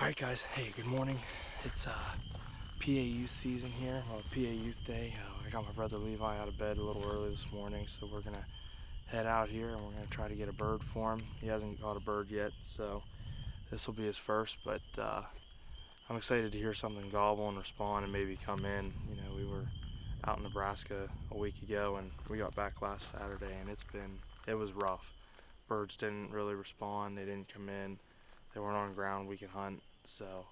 Alright guys, hey, good morning. It's PA Youth season here, well, PA Youth Day. I got my brother Levi out of bed a little early this morning, so we're gonna head out here and we're gonna try to get a bird for him. He hasn't got a bird yet, so this will be his first, but I'm excited to hear something gobble and respond and maybe come in. You know, we were out in Nebraska a week ago and we got back last Saturday, and it was rough. Birds didn't really respond, they didn't come in, they weren't on ground we could hunt, so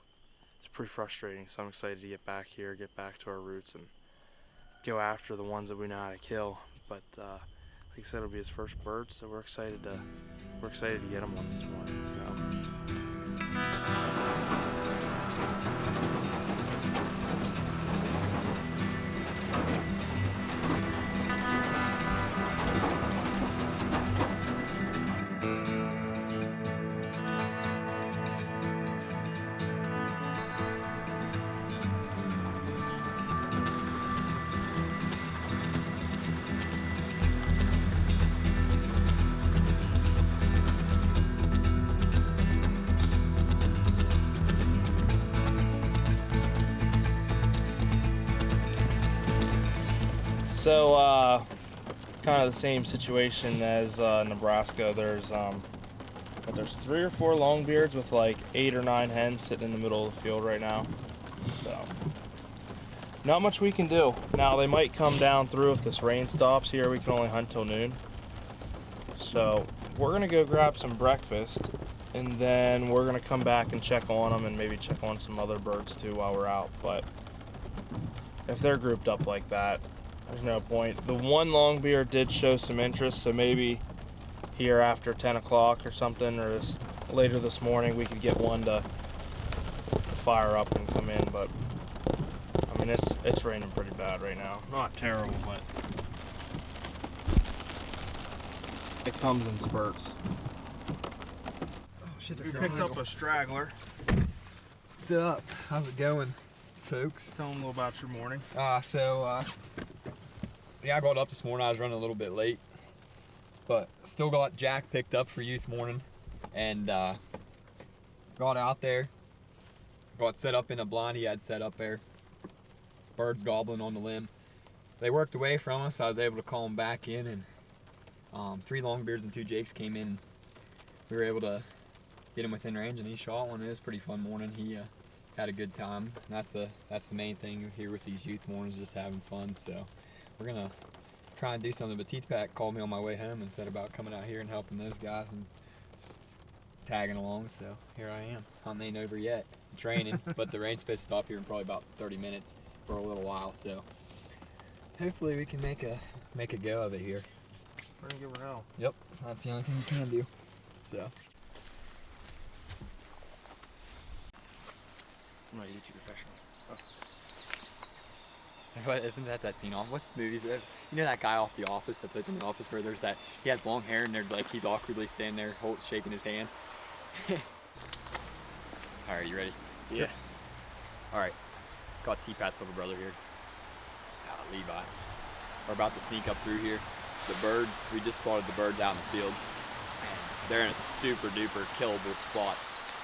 it's pretty frustrating. So I'm excited to get back here, get back to our roots and go after the ones that we know how to kill. But like I said, it'll be his first bird, so we're excited to get him one this morning. So kind of the same situation as Nebraska. There's 3 or 4 Longbeards with like 8 or 9 hens sitting in the middle of the field right now. So not much we can do. Now they might come down through if this rain stops here. We can only hunt till noon. So we're gonna go grab some breakfast and then we're gonna come back and check on them and maybe check on some other birds too while we're out. But if they're grouped up like that, there's no point. The one Longbeard did show some interest, so maybe here after 10 o'clock or something, or later this morning, we could get one to fire up and come in. But I mean, it's raining pretty bad right now. Not terrible, but it comes in spurts. Oh shit! We picked up a straggler. What's up? How's it going, folks? Tell them a little about your morning. Yeah, I got up this morning. I was running a little bit late, but still got Jack picked up for youth morning, and got out there, got set up in a blind he had set up there. Birds gobbling on the limb. They worked away from us. I was able to call them back in, and 3 Longbeards and 2 Jakes came in. We were able to get him within range, and he shot one. It was a pretty fun morning. He had a good time. And that's the main thing here with these youth mornings, just having fun. So we're gonna try and do something. But T-Pack called me on my way home and said about coming out here and helping those guys and tagging along. So here I am. Hunting ain't over yet. I'm training, but the rain's supposed to stop here in probably about 30 minutes for a little while. So hopefully we can make a go of it here. We're gonna give her hell. Yep, that's the only thing we can do. So I'm not a YouTube professional. Oh. What, isn't that scene off? What's the movie? You know that guy off The Office that plays in The Office where there's that, he has long hair and they're like, he's awkwardly standing there shaking his hand. Alright, you ready? Yeah. Alright, got T-Pat's little brother here. Levi. We're about to sneak up through here. The birds, we just spotted the birds out in the field. They're in a super duper killable spot,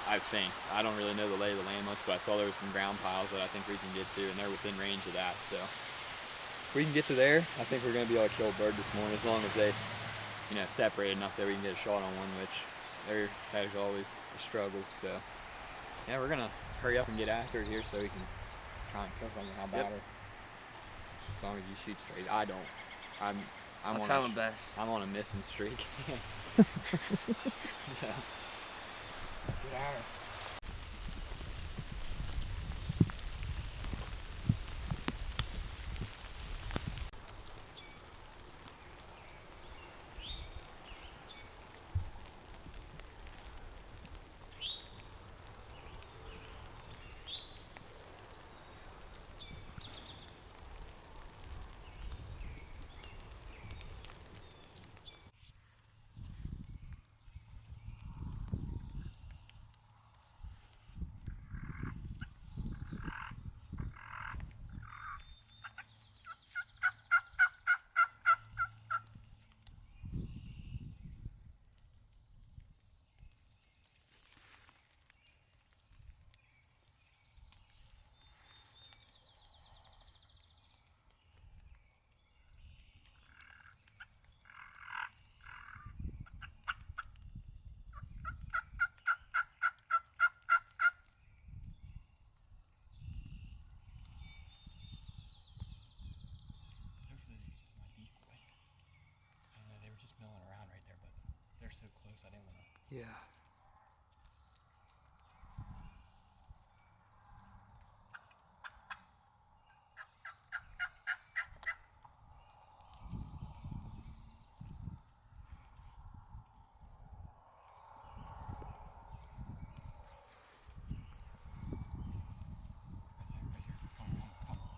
I think. I don't really know the lay of the land much, but I saw there was some ground piles that I think we can get to, and they're within range of that. So if we can get to there, I think we're going to be able to kill a bird this morning, as long as they, you know, separate enough that we can get a shot on one, which that is always a struggle. So yeah, we're going to hurry up and get after it here so we can try and kill something. How about her? As long as you shoot straight. I don't. I'm trying my best. I'm on a missing streak. So let's get at her. Yeah.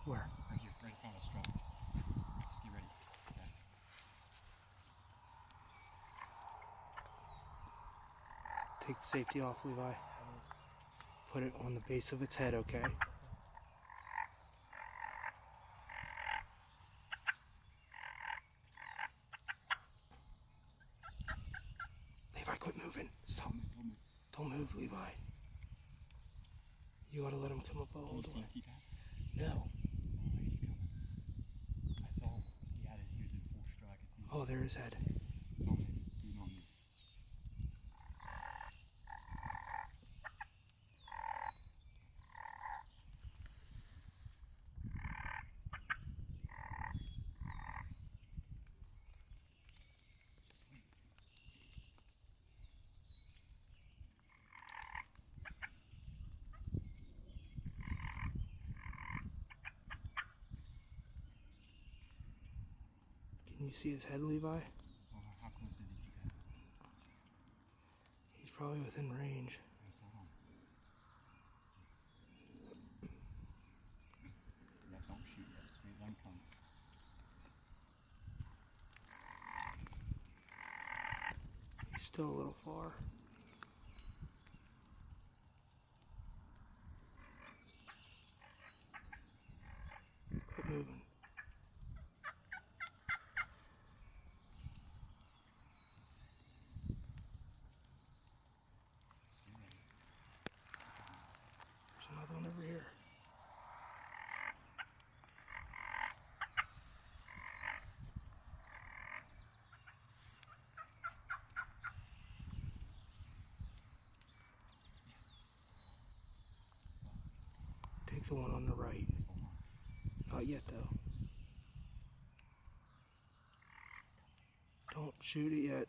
Where? Right here, right in front of the stroke. Just get ready. Okay. Take the safety off, Levi. Put it on the base of its head, okay? Levi, quit moving. Stop. Don't move, Levi. You gotta let him come up all the way. No. Oh, he's coming. I saw him. He was in full stride. I could see him. Oh, there's his head. On me. Lean on me. Can you see his head, Levi? Oh, how close is he to that? He's probably within range. Yes, hold on. Yeah, don't shoot yet. Sweet, let him come. He's still a little far. Quit moving. There's another one over here. Take the one on the right. Not yet, though. Don't shoot it yet.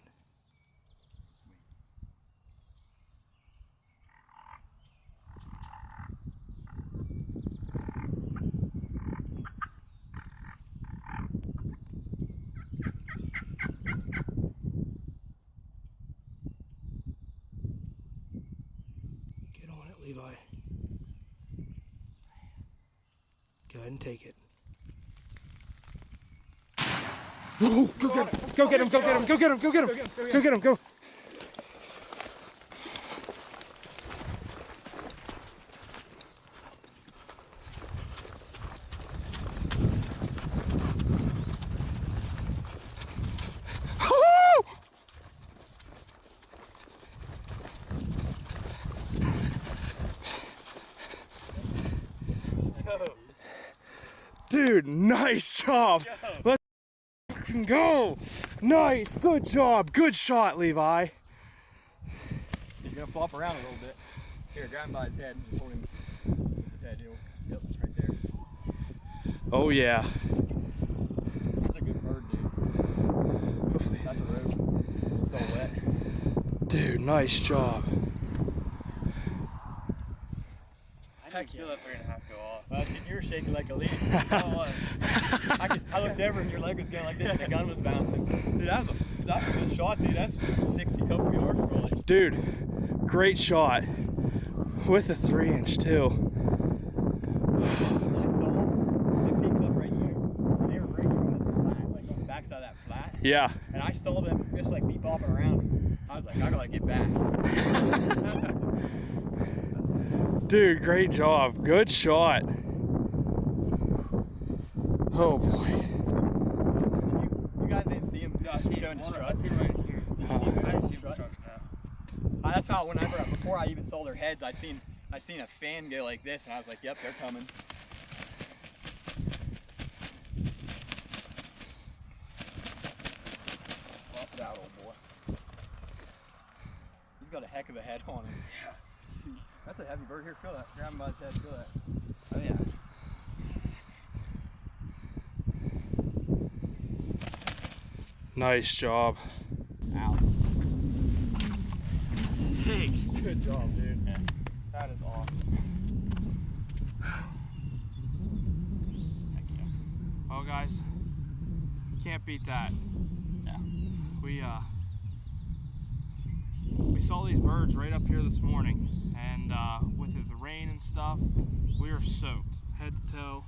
Get on it, Levi. Go ahead and take it. Whoa, go get him! Go get him! Go get him! Go get him! Go get him! Go get him! Go! Dude, nice job! Let's fucking go! Nice, good job, good shot, Levi. He's gonna flop around a little bit. Here, grab him by his head and hold him. His head, yep, it's right there. Oh yeah. That's a good bird, dude. Hopefully. That's a rope. It's all wet. Dude, nice job. I didn't feel that 3.5 go off. You were shaking like a leaf. I looked over and your leg was going like this and the gun was bouncing. Dude, that was a good shot, dude. That's 60 couple yards probably. Dude, great shot. With a 3-inch too. I saw them. They peeked up right here. And they were right on this flat, like on the backside of that flat. Yeah. And I saw them just like be bopping around. I was like, I gotta get back. Dude, great job. Good shot. Oh boy. You guys didn't see him going to strut? I see him right here. I didn't see him strut now. That's how before I even saw their heads, I seen a fan go like this, and I was like, yep, they're coming. Flop it out, old boy. He's got a heck of a head on him. Yeah. That's a heavy bird. Here, feel that. Grab him by his head, feel that. Oh yeah. Nice job. Ow. big. Good job, dude. Yeah. That is awesome. Heck yeah. Well, guys, can't beat that. Yeah. We saw these birds right up here this morning, and with the rain and stuff, we are soaked head to toe.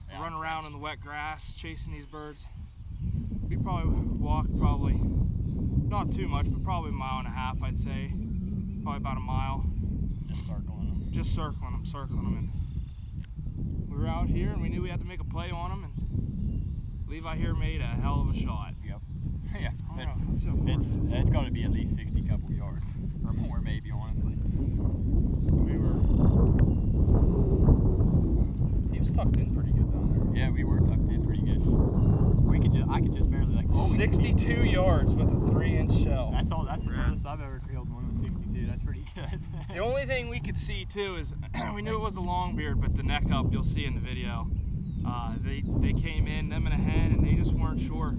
Yeah, Run around in the wet grass chasing these birds. We probably walked not too much, but probably a mile and a half, I'd say. Probably about a mile. Just circling them. Circling them. And we were out here and we knew we had to make a play on them, and Levi here made a hell of a shot. Yep. Yeah. I don't know, let's see how far. It's got to be at least 60 couple yards. Or more, maybe, honestly. He was tucked in pretty good down there. Yeah, we were tucked in pretty good. I could just barely like. 62 yards with a 3-inch shell. That's all. That's the furthest I've ever killed one with 62. That's pretty good. The only thing we could see too is we knew it was a longbeard, but the neck up you'll see in the video. They came in, them and a hen, and they just weren't sure.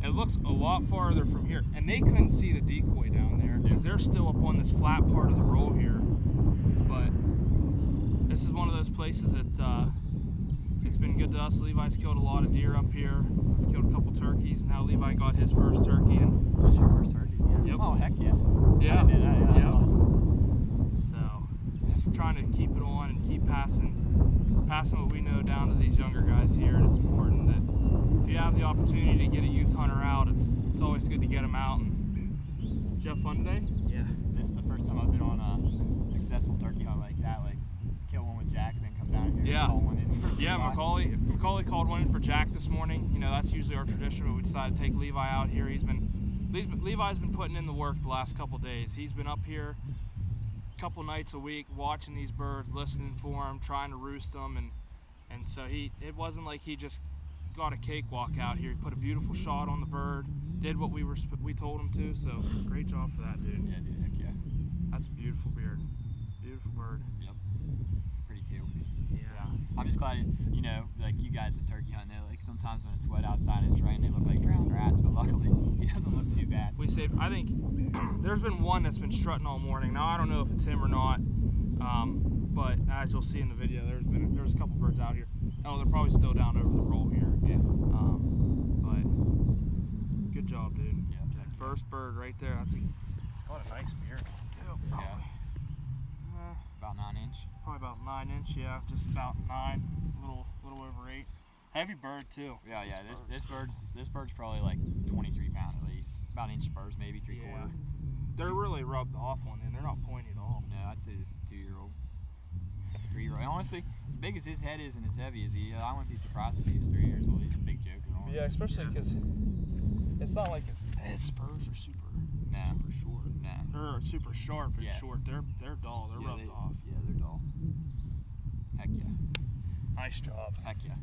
It looks a lot farther from here, and they couldn't see the decoy down there because they're still up on this flat part of the roll here. But this is one of those places that it's been good to us. Levi's killed a lot of deer up here. I've killed a couple turkeys. Now Levi got his first turkey. And Was your first turkey? Yeah. Yep. Oh heck yeah. yeah, I didn't know that. Yeah, yep. that's awesome. So just trying to keep it on and keep passing what we know down to these younger guys here. And it's important that if you have the opportunity to get a youth hunter out, it's always good to get them out. And did you have fun today? Yeah. This is the first time I've been on a successful turkey hunt like that. Like kill one with Jack and then come down here Yeah. and call one in. Yeah, Macaulay called one in for Jack this morning. You know, that's usually our tradition, but we decided to take Levi out here. Levi's been putting in the work the last couple days. He's been up here a couple nights a week watching these birds, listening for them, trying to roost them, and so it wasn't like he just got a cakewalk out here. He put a beautiful shot on the bird, did what we told him to. So great job for that, dude. Yeah, dude. Heck yeah. That's a beautiful beard, beautiful bird. Yep. Pretty cool. Yeah. I'm just glad, you know, like you guys at turkey hunting, like sometimes when it's wet outside and it's raining, they look like drowned rats, but luckily he doesn't look too bad. We saved, I think, there's been one that's been strutting all morning. Now I don't know if it's him or not, but as you'll see in the video, there's a couple birds out here. Oh, they're probably still down over the roll here. Yeah. But good job, dude. Yeah. First bird right there. It's got a nice beard too. Probably. Yeah. About 9-inch. Probably about 9-inch. Yeah, just about 9, little over 8. Heavy bird too. Yeah, yeah. This bird's probably like 23 pounds at least. About 1 inch spurs, maybe 3/4. Yeah. They're really rubbed off on them. They're not pointy at all. No, I'd say this 2-year-old, 3-year-old. Honestly, as big as his head is and as heavy as he is, I wouldn't be surprised if he was 3 years old. He's a big joker. Honestly. Yeah, especially because it's not like his spurs are super short. Nah. They're super sharp and Yeah. short. They're dull. They're rubbed off. Yeah, they're dull. Heck yeah. Nice job. Heck yeah.